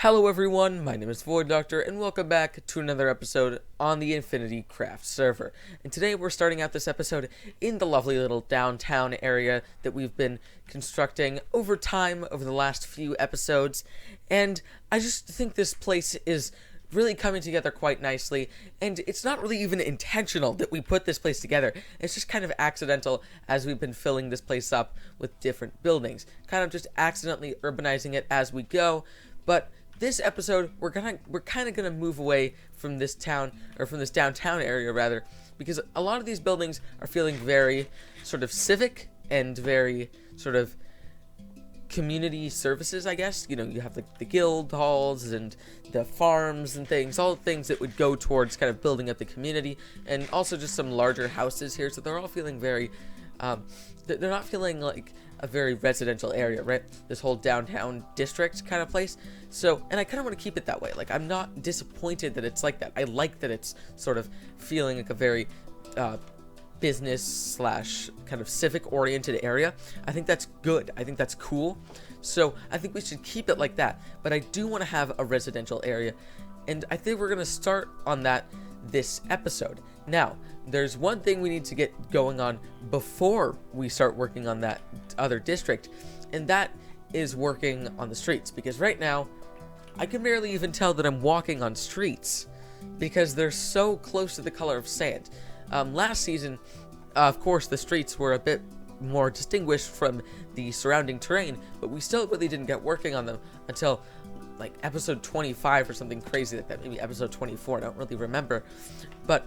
Hello everyone, my name is Void Doctor, and welcome back to another episode on the InfinityCraft server. And today we're starting out this episode in the lovely little downtown area that we've been constructing over time over the last few episodes. And I just think this place is really coming together quite nicely, and it's not really even intentional that we put this place together. It's just kind of accidental as we've been filling this place up with different buildings, kind of just accidentally urbanizing it as we go. But this episode, we're kind of gonna move away from this town, or from this downtown area rather, because a lot of these buildings are feeling very sort of civic and very sort of community services, I guess. You know, you have the guild halls and the farms and things, all the things that would go towards kind of building up the community, and also just some larger houses here. So they're all feeling very, they're not feeling like a very residential area, right? This whole downtown district kind of place. So, and I kind of want to keep it that way. Like, I'm not disappointed that it's like that. I like that it's sort of feeling like a very business slash kind of civic oriented area. I think that's good. I think that's cool. So I think we should keep it like that. But I do want to have a residential area, and I think we're going to start on that this episode. Now, there's one thing we need to get going on before we start working on that other district, and that is working on the streets, because right now I can barely even tell that I'm walking on streets because they're so close to the color of sand. Last season, of course, the streets were a bit more distinguished from the surrounding terrain, but we still really didn't get working on them until like episode 25 or something crazy like that, maybe episode 24, I don't really remember. But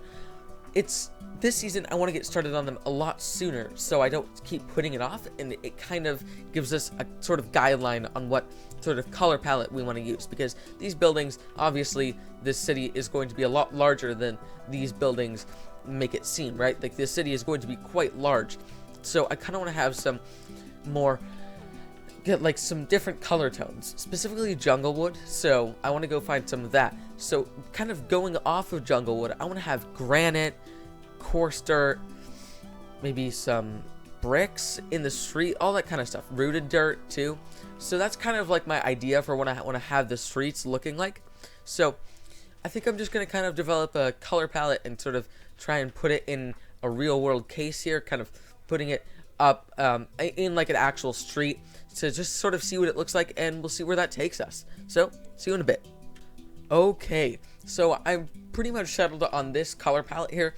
it's this season, I want to get started on them a lot sooner so I don't keep putting it off, and it kind of gives us a sort of guideline on what sort of color palette we want to use, because these buildings, obviously this city is going to be a lot larger than these buildings make it seem, right? Like, this city is going to be quite large, so I kind of want to have some more, get like some different color tones, specifically junglewood. So I want to go find some of that. So kind of going off of junglewood, I want to have granite, coarse dirt, maybe some bricks in the street, all that kind of stuff, rooted dirt too. So that's kind of like my idea for what I want to have the streets looking like. So I think I'm just going to kind of develop a color palette and sort of try and put it in a real world case here, kind of putting it up in like an actual street to just sort of see what it looks like, and we'll see where that takes us. So see you in a bit. Okay, so I'm pretty much settled on this color palette here.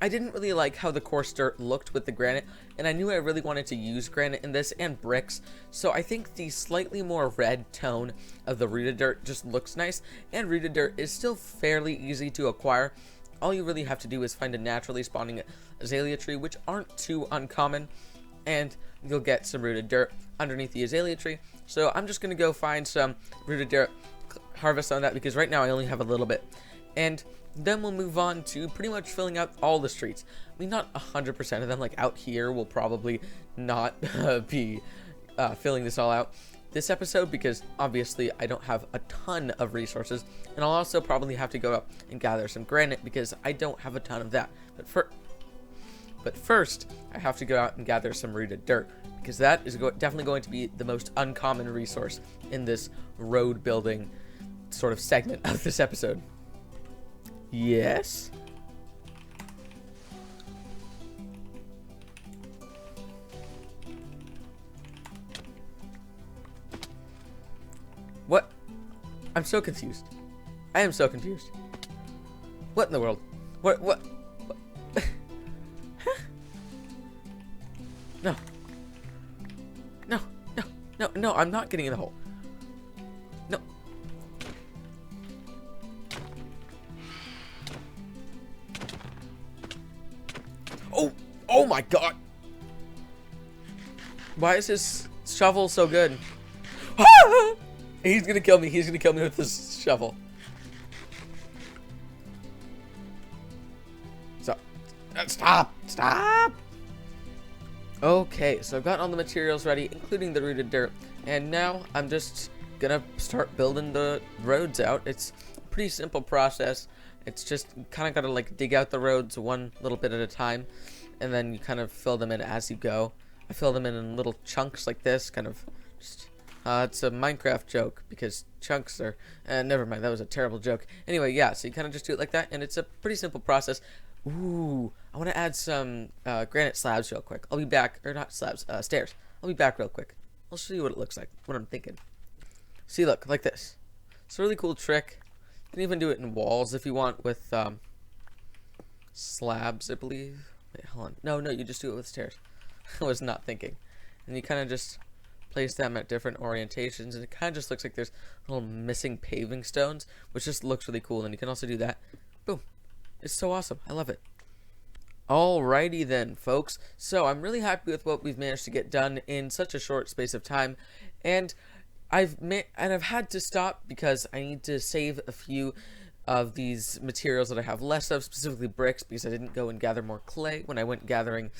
I didn't really like how the coarse dirt looked with the granite, and I knew I really wanted to use granite in this and bricks, so I think the slightly more red tone of the rooted dirt just looks nice, and rooted dirt is still fairly easy to acquire. All you really have to do is find a naturally spawning azalea tree, which aren't too uncommon, and you'll get some rooted dirt underneath the azalea tree. So I'm just going to go find some rooted dirt, harvest on that, because right now I only have a little bit. And then we'll move on to pretty much filling out all the streets. I mean, not 100% of them, like out here will probably not be filling this all out this episode, because obviously I don't have a ton of resources, and I'll also probably have to go up and gather some granite because I don't have a ton of that. But first, I have to go out and gather some rooted dirt, because that is definitely going to be the most uncommon resource in this road building sort of segment of this episode. Yes? What? I'm so confused. I am so confused. What in the world? What? No. No, I'm not getting in the hole. No. Oh my god. Why is his shovel so good? He's gonna kill me. He's gonna kill me with this shovel. So, stop. Okay, so I've got all the materials ready, including the rooted dirt, and now I'm just gonna start building the roads out. It's a pretty simple process. It's just kind of gotta like dig out the roads one little bit at a time, and then you kind of fill them in as you go. I fill them in little chunks like this, kind of just It's a Minecraft joke because chunks are. Never mind, that was a terrible joke. Anyway, yeah, so you kind of just do it like that, and it's a pretty simple process. Ooh, I want to add some granite slabs real quick. I'll be back, or not slabs, stairs. I'll be back real quick. I'll show you what it looks like, what I'm thinking. See, look, like this. It's a really cool trick. You can even do it in walls if you want with slabs, I believe. Wait, hold on. No, you just do it with stairs. I was not thinking. And you kind of just place them at different orientations, and it kind of just looks like there's little missing paving stones, which just looks really cool. And you can also do that. Boom. It's so awesome. I love it. Alrighty then, folks. So I'm really happy with what we've managed to get done in such a short space of time, and I've had to stop because I need to save a few of these materials that I have less of, specifically bricks, because I didn't go and gather more clay when I went gathering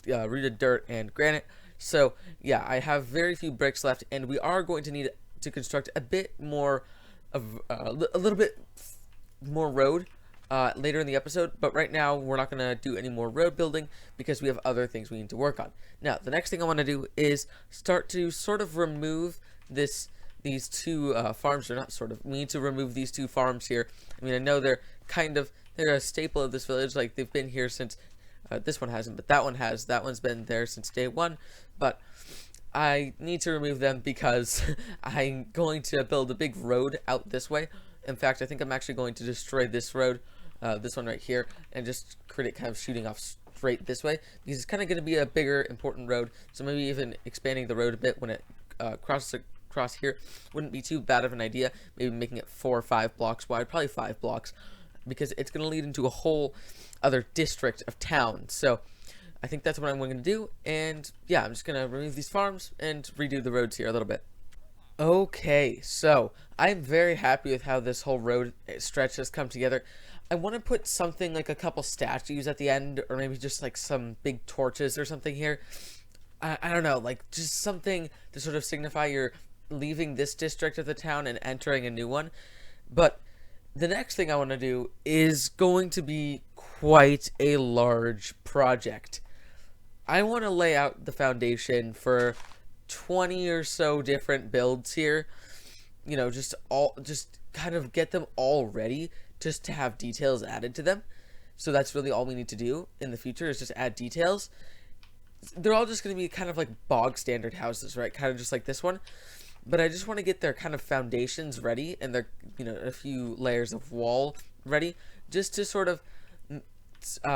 rooted dirt and granite. So yeah, I have very few bricks left, and we are going to need to construct a bit more of a little bit more road later in the episode, but right now we're not going to do any more road building because we have other things we need to work on. Now, the next thing I want to do is start to sort of remove these two farms, or not sort of, we need to remove these two farms here. I mean, I know they're a staple of this village, like they've been here since, this one hasn't, but that one has. That one's been there since day one, but I need to remove them because I'm going to build a big road out this way. In fact, I think I'm actually going to destroy this road, this one right here, and just create it kind of shooting off straight this way, because it's kind of going to be a bigger, important road. So maybe even expanding the road a bit when it crosses across here wouldn't be too bad of an idea. Maybe making it 4 or 5 blocks wide, probably 5 blocks, because it's going to lead into a whole other district of town. So I think that's what I'm going to do. And yeah, I'm just going to remove these farms and redo the roads here a little bit. Okay, so I'm very happy with how this whole road stretch has come together. I want to put something like a couple statues at the end, or maybe just like some big torches or something here. I don't know, like just something to sort of signify you're leaving this district of the town and entering a new one. But the next thing I want to do is going to be quite a large project. I want to lay out the foundation for 20 or so different builds here. You know, just kind of get them all ready just to have details added to them. So that's really all we need to do in the future, is just add details. They're all just going to be kind of like bog standard houses, right? Kind of just like this one. But I just want to get their kind of foundations ready, and their, you know, a few layers of wall ready, just to sort of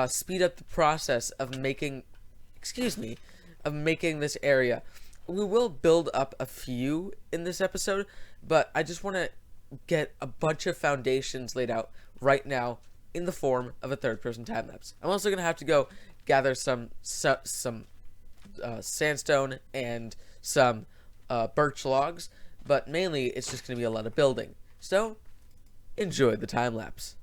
speed up the process of making, this area. We will build up a few in this episode, but I just want to get a bunch of foundations laid out right now in the form of a third-person time lapse. I'm also going to have to go gather some sandstone and some birch logs, but mainly it's just going to be a lot of building. So, enjoy the time lapse.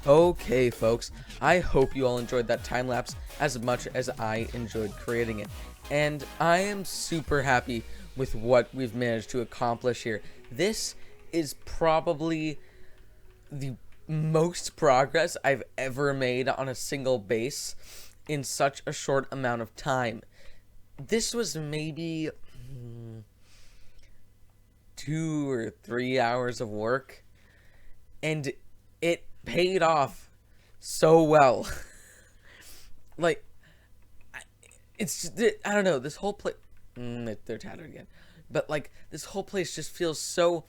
Okay, folks, I hope you all enjoyed that time lapse as much as I enjoyed creating it. And I am super happy with what we've managed to accomplish here. This is probably the most progress I've ever made on a single base in such a short amount of time. This was maybe 2 or 3 hours of work, and it paid off so well. Like, it's just, I don't know, this whole place, they're tattered again, but like this whole place just feels so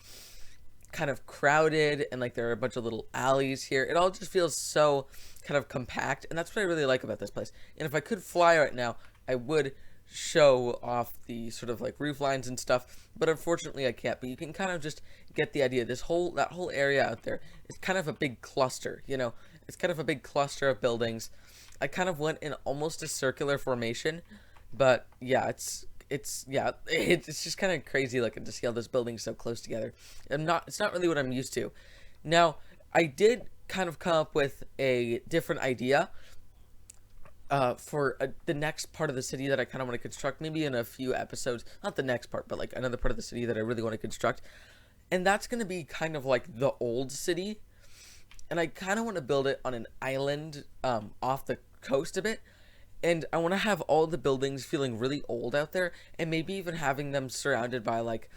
kind of crowded, and like there are a bunch of little alleys here. It all just feels so kind of compact, and that's what I really like about this place. And if I could fly right now, I would show off the sort of like roof lines and stuff, but unfortunately I can't. But you can kind of just get the idea. That whole area out there is kind of a big cluster, you know. It's kind of a big cluster of buildings. I kind of went in almost a circular formation, but yeah, it's just kind of crazy looking to see all those buildings so close together. It's not really what I'm used to. Now, I did kind of come up with a different idea for the next part of the city that I kind of want to construct, maybe in a few episodes. Not the next part, but like another part of the city that I really want to construct. And that's going to be kind of like the old city. And I kind of want to build it on an island off the coast a bit. And I want to have all the buildings feeling really old out there, and maybe even having them surrounded by like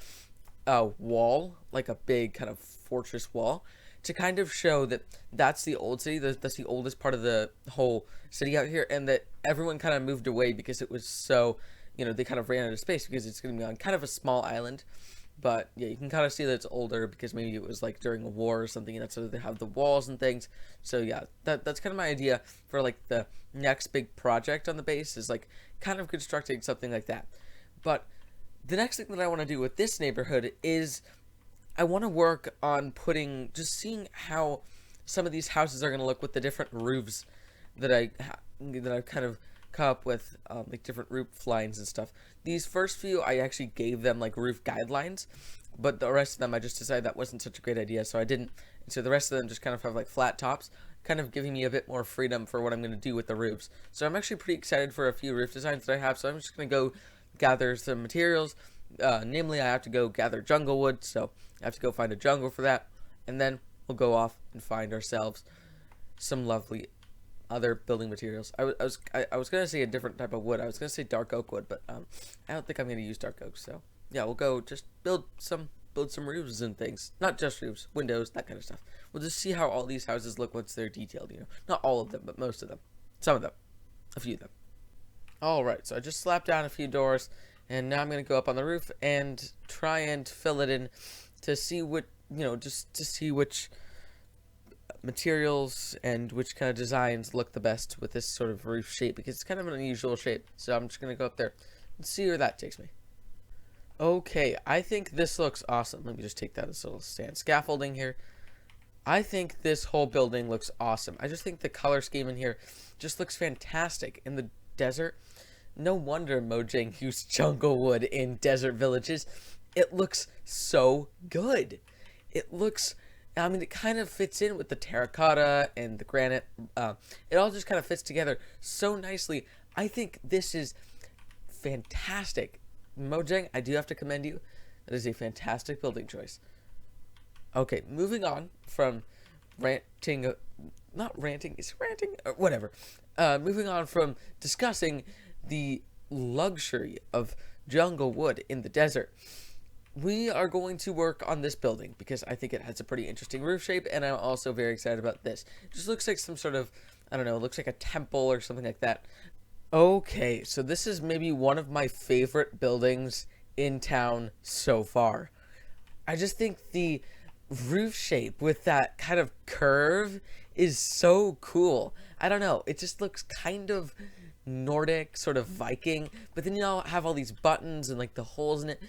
a wall, like a big kind of fortress wall, to kind of show that that's the old city, that's the oldest part of the whole city out here, and that everyone kind of moved away because it was so, they kind of ran out of space because it's going to be on kind of a small island. But yeah, you can kind of see that it's older because maybe it was like during a war or something, and that's why they have the walls and things. So yeah, that's kind of my idea for like the next big project on the base, is like kind of constructing something like that. But the next thing that I want to do with this neighborhood is I want to work on seeing how some of these houses are going to look with the different roofs that I've kind of come up with, like different roof lines and stuff. These first few, I actually gave them like roof guidelines, but the rest of them I just decided that wasn't such a great idea, so I didn't. And so the rest of them just kind of have like flat tops, kind of giving me a bit more freedom for what I'm going to do with the roofs. So I'm actually pretty excited for a few roof designs that I have, so I'm just going to go gather some materials. Namely, I have to go gather jungle wood, so I have to go find a jungle for that, and then we'll go off and find ourselves some lovely other building materials. I was gonna say a different type of wood. I was gonna say dark oak wood, but I don't think I'm gonna use dark oak. So yeah, we'll go just build some roofs and things. Not just roofs, windows, that kind of stuff. We'll just see how all these houses look once they're detailed. Not all of them, but most of them, some of them, a few of them. All right, so I just slapped down a few doors, and now I'm gonna go up on the roof and try and fill it in to see what just to see which materials and which kind of designs look the best with this sort of roof shape, because it's kind of an unusual shape. So I'm just gonna go up there and see where that takes me. Okay, I think this looks awesome. Let me just take that as a little stand scaffolding here. I think this whole building looks awesome. I just think the color scheme in here just looks fantastic. In the desert, no wonder Mojang used jungle wood in desert villages. It looks so good. It kind of fits in with the terracotta and the granite. It all just kind of fits together so nicely. I think this is fantastic. Mojang, I do have to commend you. That is a fantastic building choice. Okay, moving on from ranting, not ranting, is ranting? Or whatever. Moving on from discussing the luxury of jungle wood in the desert. We are going to work on this building because I think it has a pretty interesting roof shape, and I'm also very excited about this. It just looks like some sort of, I don't know, it looks like a temple or something like that. Okay, so this is maybe one of my favorite buildings in town so far. I just think the roof shape with that kind of curve is so cool. I don't know, it just looks kind of Nordic, sort of Viking, but then have all these buttons and like the holes in it,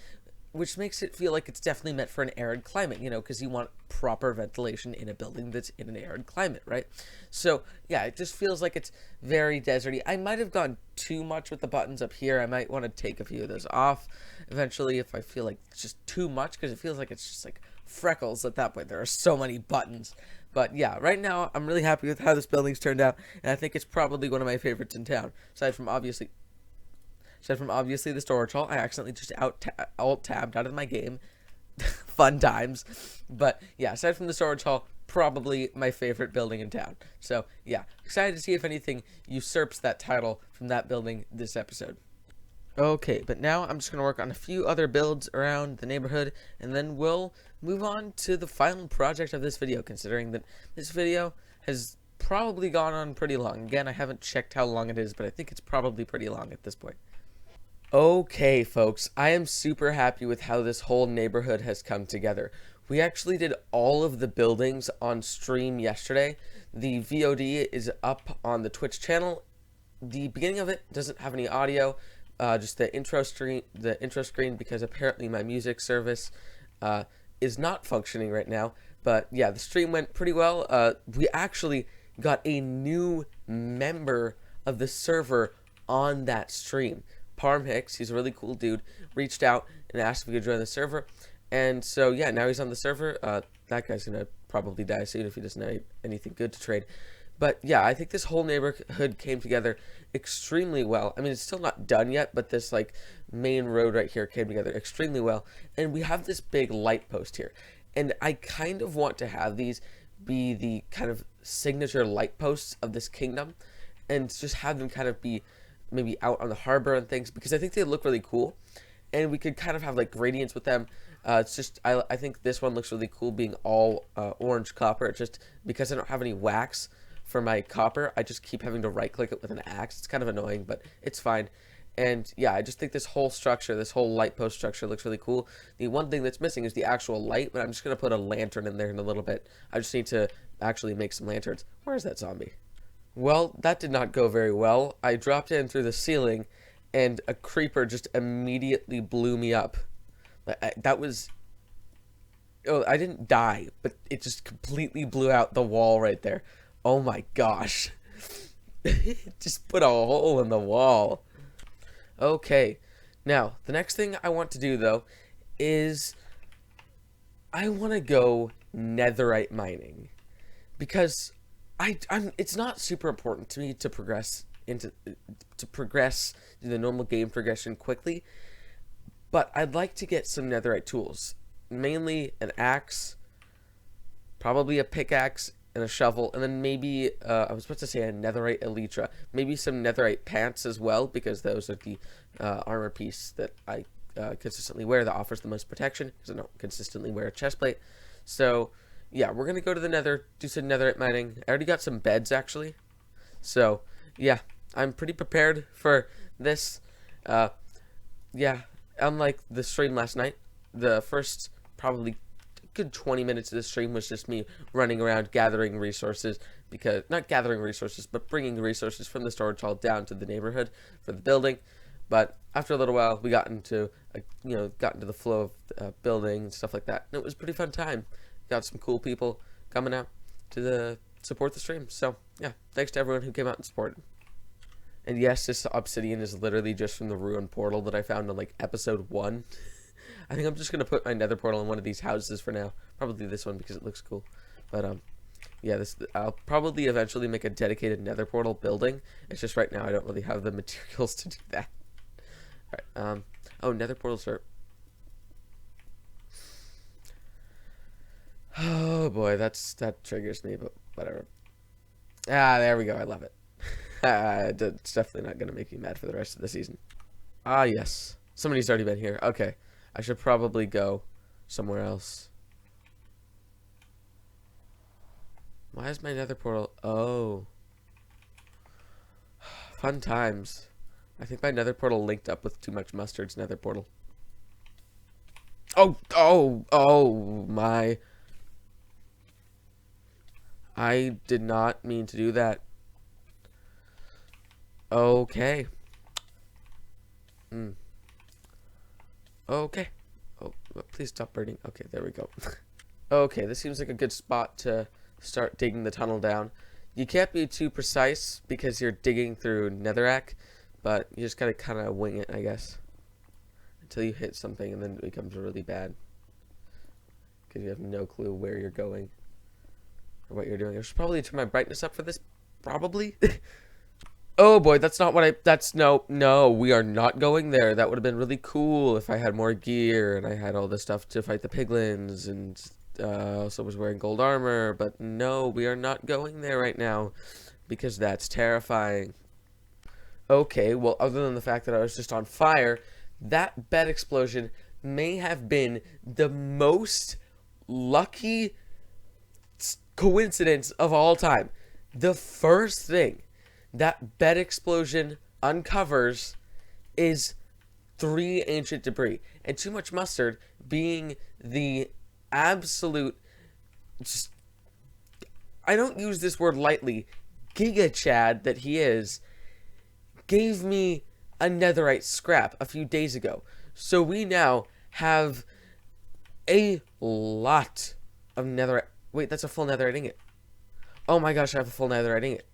which makes it feel like it's definitely meant for an arid climate, because you want proper ventilation in a building that's in an arid climate, right? So yeah, it just feels like it's very deserty. I might have gone too much with the buttons up here. I might want to take a few of those off eventually if I feel like it's just too much, because it feels like it's just like freckles at that point. There are so many buttons. But yeah, right now I'm really happy with how this building's turned out, and I think it's probably one of my favorites in town. Aside from obviously the storage hall, I accidentally just alt tabbed out of my game. Fun times. But yeah, aside from the storage hall, probably my favorite building in town. So yeah, excited to see if anything usurps that title from that building this episode. Okay, but now I'm just going to work on a few other builds around the neighborhood, and then we'll move on to the final project of this video, considering that this video has probably gone on pretty long. Again, I haven't checked how long it is, but I think it's probably pretty long at this point. Okay, folks, I am super happy with how this whole neighborhood has come together. We actually did all of the buildings on stream yesterday. The VOD is up on the Twitch channel. The beginning of it doesn't have any audio. Just the intro screen, because apparently my music service is not functioning right now. But yeah, the stream went pretty well. We actually got a new member of the server on that stream. Parm Hicks, he's a really cool dude, reached out and asked if we could join the server. And so yeah, now he's on the server. That guy's gonna probably die soon if he doesn't have anything good to trade. But yeah, I think this whole neighborhood came together extremely well. I mean, it's still not done yet, but this like main road right here came together extremely well. And we have this big light post here. And I kind of want to have these be the kind of signature light posts of this kingdom, and just have them kind of be maybe out on the harbor and things, because I think they look really cool. And we could kind of have like gradients with them. It's just, I think this one looks really cool being all orange copper. Just because I don't have any wax for my copper, I just keep having to right click it with an axe. It's kind of annoying, but it's fine. And yeah, I just think this whole structure, this whole light post structure looks really cool. The one thing that's missing is the actual light, but I'm just going to put a lantern in there in a little bit. I just need to actually make some lanterns. Where's that zombie? Well, that did not go very well. I dropped in through the ceiling, and a creeper just immediately blew me up. That was... Oh, I didn't die, but it just completely blew out the wall right there. Oh my gosh. It just put a hole in the wall. Okay. Now, the next thing I want to do, though, is I want to go netherite mining. Because it's not super important to me to progress the normal game progression quickly, but I'd like to get some netherite tools, mainly an axe, probably a pickaxe and a shovel, and then maybe I was supposed to say a netherite elytra, maybe some netherite pants as well, because those are the armor piece that I consistently wear that offers the most protection, because I don't consistently wear a chestplate. So yeah, we're gonna go to the nether, do some netherite mining. I already got some beds actually, so yeah, I'm pretty prepared for this. Yeah, unlike the stream last night, the first probably good 20 minutes of the stream was just me running around gathering resources, because not gathering resources, but bringing resources from the storage hall down to the neighborhood for the building. But after a little while, we got into the flow of building and stuff like that, and it was a pretty fun time. Got some cool people coming out to support the stream. So yeah, thanks to everyone who came out and supported. And yes, this obsidian is literally just from the ruined portal that I found on like episode 1. I think I'm just gonna put my nether portal in one of these houses for now. Probably this one because it looks cool. But yeah, I'll probably eventually make a dedicated nether portal building. It's just right now I don't really have the materials to do that. All right. Oh, nether portals are... Oh boy, that triggers me, but whatever. Ah, there we go. I love it. It's definitely not gonna make me mad for the rest of the season. Ah, yes. Somebody's already been here. Okay. I should probably go somewhere else. Why is my nether portal... Oh. Fun times. I think my nether portal linked up with Too Much Mustard's nether portal. Oh my. I did not mean to do that. Okay. Okay. Oh, please stop burning. Okay, there we go. Okay, this seems like a good spot to start digging the tunnel down. You can't be too precise because you're digging through netherrack, but you just gotta kind of wing it, I guess, until you hit something, and then it becomes really bad because you have no clue where you're going. or what you're doing. I should probably turn my brightness up for this. Probably. Oh boy, that's not what no, we are not going there. That would have been really cool if I had more gear and I had all this stuff to fight the piglins and also was wearing gold armor, but no, we are not going there right now because that's terrifying. Okay, well, other than the fact that I was just on fire, that bed explosion may have been the most lucky coincidence of all time. The first thing that bed explosion uncovers is 3 ancient debris, and too much mustard being the absolute, just, I don't use this word lightly, Giga Chad that he is, gave me a netherite scrap a few days ago. So we now have a lot of netherite. Wait, that's a full netherite ingot. Oh my gosh, I have a full netherite ingot.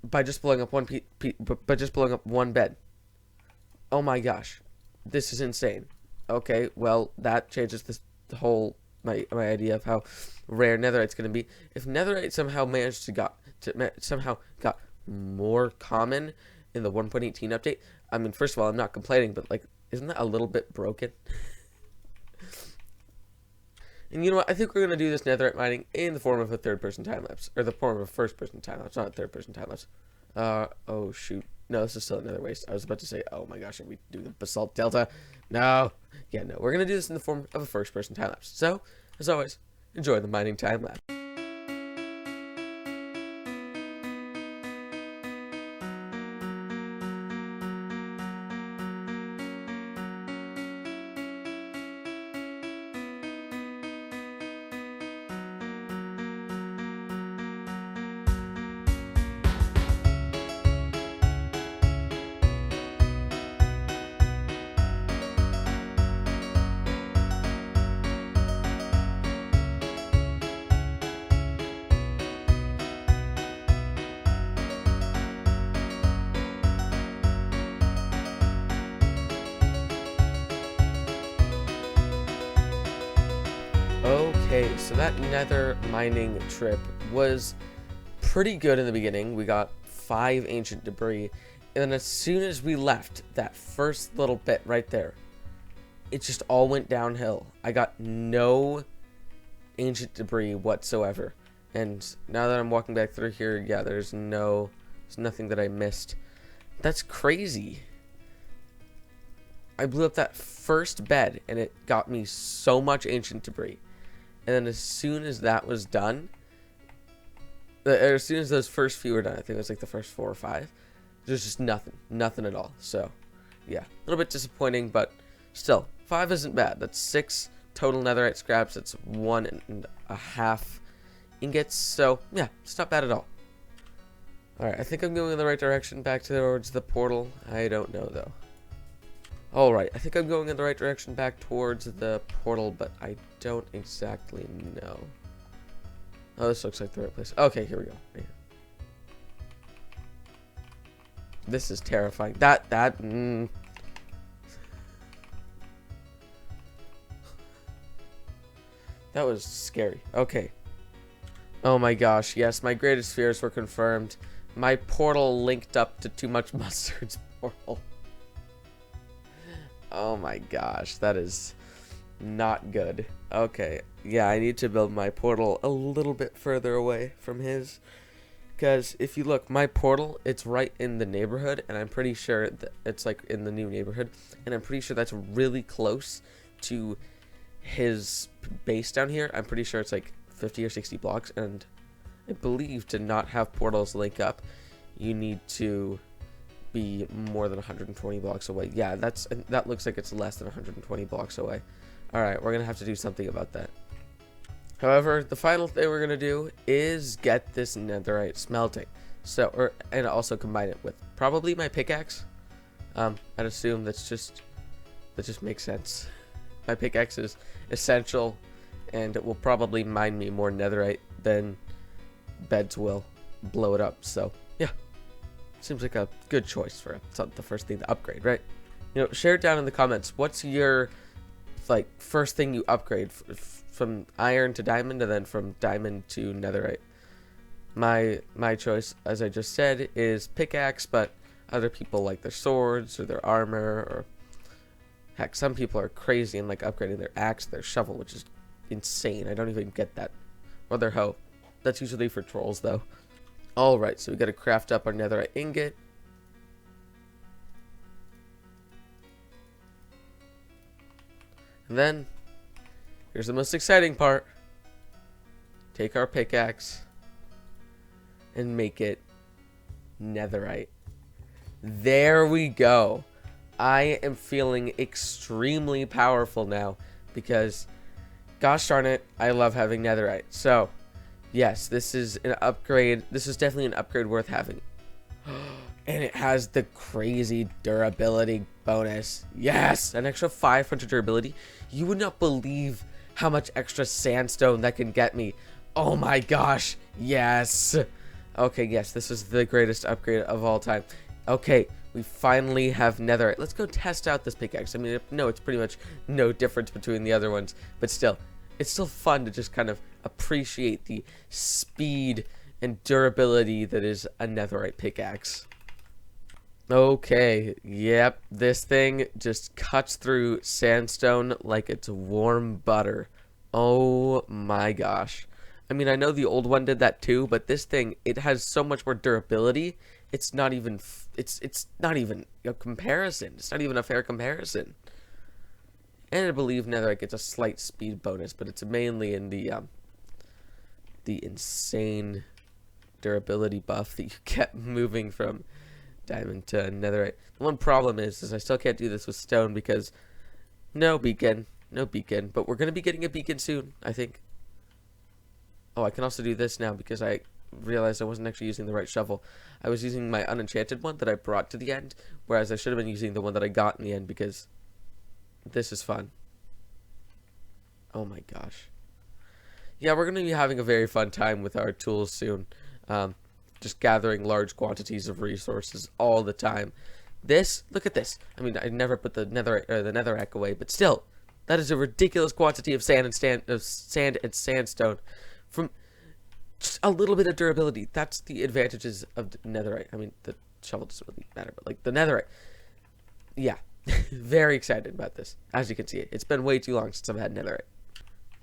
By just blowing up one bed. Oh my gosh. This is insane. Okay, well, that changes the whole my idea of how rare netherite's going to be. If netherite somehow got more common in the 1.18 update, I mean, first of all, I'm not complaining, but like, isn't that a little bit broken? And you know what? I think we're going to do this netherite mining in the form of a third-person time-lapse. Or the form of a first-person time-lapse, not a third-person time-lapse. Oh, shoot. No, this is still another waste. I was about to say, oh my gosh, should we do the basalt delta? No. Yeah, no. We're going to do this in the form of a first-person time-lapse. So, as always, enjoy the mining time-lapse. Okay, so that nether mining trip was pretty good in the beginning. We got 5 ancient debris, and then as soon as we left that first little bit right there, it just all went downhill. I got no ancient debris whatsoever, and now that I'm walking back through here, yeah, there's nothing that I missed. That's crazy. I blew up that first bed, and it got me so much ancient debris. And then as soon as that was done, as soon as those first few were done, I think it was like the first 4 or 5, there's just nothing at all. So, yeah, a little bit disappointing, but still, 5 isn't bad. That's 6 total netherite scraps. That's 1.5 ingots. So, yeah, it's not bad at all. Alright, I think I'm going in the right direction back towards the portal. I don't know, though. Alright, I think I'm going in the right direction back towards the portal, but I don't exactly know. Oh, this looks like the right place. Okay, here we go. Right here. This is terrifying. That was scary. Okay. Oh my gosh, yes, my greatest fears were confirmed. My portal linked up to Too Much Mustard's portal. Oh my gosh, that is not good. Okay, yeah, I need to build my portal a little bit further away from his. Because if you look, my portal, it's right in the neighborhood, and I'm pretty sure that it's like in the new neighborhood, and I'm pretty sure that's really close to his base down here. I'm pretty sure it's like 50 or 60 blocks, and I believe to not have portals link up, you need to be more than 120 blocks away. Yeah, that looks like it's less than 120 blocks away. Alright, we're gonna have to do something about that. However, the final thing we're gonna do is get this netherite smelting. So, and also combine it with probably my pickaxe. I'd assume that just makes sense. My pickaxe is essential, and it will probably mine me more netherite than beds will blow it up. So, yeah. Seems like a good choice for the first thing to upgrade, right? You know, share it down in the comments. What's your, like, first thing you upgrade from iron to diamond, and then from diamond to netherite. My choice, as I just said, is pickaxe, but other people like their swords or their armor, or heck, some people are crazy and like upgrading their axe, their shovel, which is insane. I don't even get that. Or their hoe. That's usually for trolls, though. Alright, so we gotta craft up our netherite ingot. And then, here's the most exciting part. Take our pickaxe and make it netherite. There we go. I am feeling extremely powerful now because, gosh darn it, I love having netherite. So, yes, this is an upgrade. This is definitely an upgrade worth having. And it has the crazy durability bonus. Yes, an extra 500 durability. You would not believe how much extra sandstone that can get me. Oh my gosh, yes. Okay, yes, this is the greatest upgrade of all time. Okay, we finally have netherite. Let's go test out this pickaxe. I mean, no, it's pretty much no difference between the other ones, but still, it's still fun to just kind of appreciate the speed and durability that is a netherite pickaxe. Okay, yep, this thing just cuts through sandstone like it's warm butter. Oh my gosh. I mean, I know the old one did that too, but this thing, it has so much more durability. It's not even it's not even a comparison. It's not even a fair comparison. And I believe netherite gets a slight speed bonus, but it's mainly in the insane durability buff that you get moving from diamond to netherite. The one problem is I still can't do this with stone because no beacon, but we're going to be getting a beacon soon, I think. Oh, I can also do this now because I realized I wasn't actually using the right shovel. I was using my unenchanted one that I brought to the end, whereas I should have been using the one that I got in the end because this is fun. Oh my gosh. Yeah, we're going to be having a very fun time with our tools soon. Just gathering large quantities of resources all the time. This, look at this. I mean, I never put the netherrack away, but still, that is a ridiculous quantity of sand and sandstone from just a little bit of durability. That's the advantages of netherite. I mean, the shovel doesn't really matter, but like the netherite. Yeah, very excited about this. As you can see, it's been way too long since I've had netherite.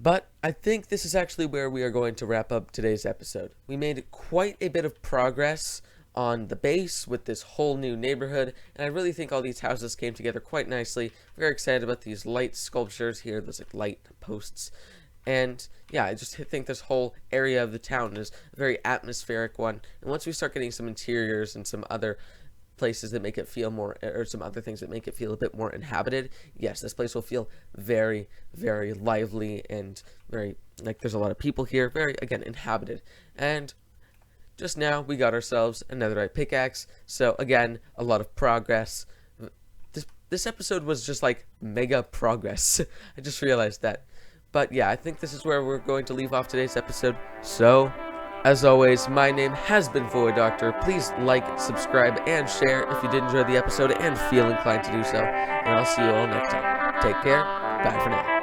But I think this is actually where we are going to wrap up today's episode. We made quite a bit of progress on the base with this whole new neighborhood, and I really think all these houses came together quite nicely. Very excited about these light sculptures here, those like light posts. And yeah, I just think this whole area of the town is a very atmospheric one. And once we start getting some interiors and some other places that make it feel more, or some other things that make it feel a bit more inhabited, yes, this place will feel very, very lively and very, like, there's a lot of people here, very, again, inhabited. And just now we got ourselves a netherite pickaxe, so again, a lot of progress. This episode was just like mega progress. I just realized that. But yeah, I think this is where we're going to leave off today's episode. So as always, my name has been Void Doctor. Please like, subscribe, and share if you did enjoy the episode and feel inclined to do so. And I'll see you all next time. Take care. Bye for now.